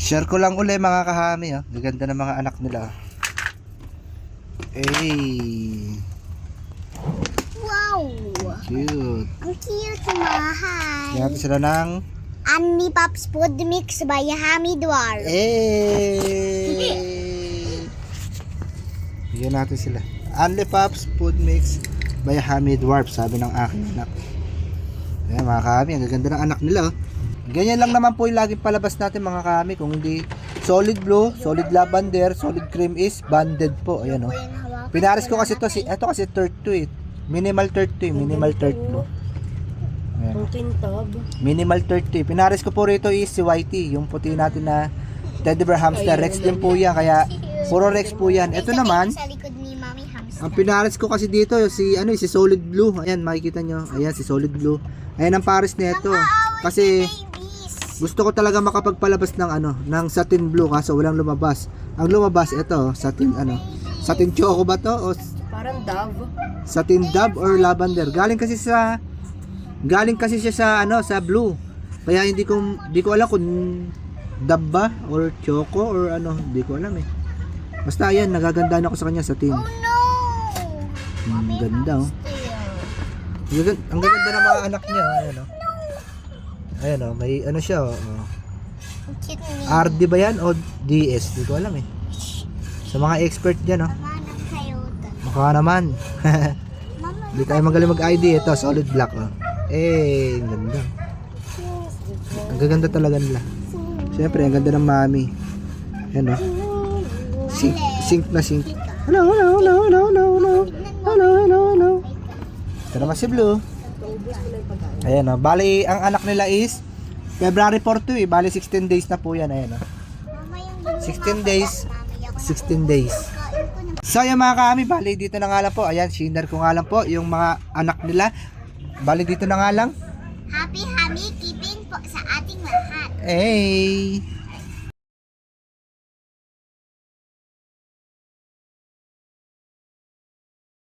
Share ko lang uli mga kahami, oh. Gaganda ng mga anak nila. Hey. Wow! Cute. Ang cute, mahal. Kaya sila ng Annie Pops Food Mix by Hamid Dwarf. Hey. Bigyan natin sila. Only Pops Food Mix by Hamid Dwarf, sabi ng aking anak. Ayan mga kahami, ang gaganda ng anak nila, oh. Ganyan lang naman po yung laging palabas natin mga kahami. Kung hindi solid blue, solid lavender, solid cream is banded po. Ayan, oh. Pinares ko kasi to, ito kasi third to eh. Minimal third to eh, minimal third blue. Ayan. Minimal 30. Pinares ko po rito is si Whitey, yung puti natin na teddy bear hamster. Rex din po yan, kaya puro Rex po yan. Ito naman, Sa likod ni Mami Hamster. ang pinares ko kasi dito si si solid blue. Ayan, makikita nyo. Ayan si solid blue. Ayan ang pares nito. Kasi gusto ko talaga makapagpalabas ng ng satin blue kaso walang lumabas. Ang lumabas ito, satin satin choco ba to o Parang dove. satin dove or lavender. Galing kasi siya sa blue. Kaya hindi ko alam kung dove ba or choco or hindi ko alam eh. Basta ayan, nagagandaan ako sa kanya satin. Oh no! Ganda oh. Ang ganda ng mga anak niya, ayan oh. Ayan oh, may siya oh. Ang cute ni RD ba yan o DS? Hindi ko alam eh. Sa mga expert dyan oh. Mama ng Toyota. Mukha naman. Mama, Hindi tayo magaling mag-ID. Ito, solid black oh. Ang ganda. Ang gaganda talaga nila. Siyempre, ang ganda ng mami. Ayan oh. Sync na sync. Hello. Ito naman si Blue. Ayan o. Bali, ang anak nila is February 4 to eh. Bali, 16 days na po yan. Ayan o. mama yung 16 days. 16 days. So, yung mga kami, bali, dito na nga lang po. Ayan, shiner ko nga lang po yung mga anak nila. Bali, dito na nga lang. Happy keeping po sa ating lahat. Hey!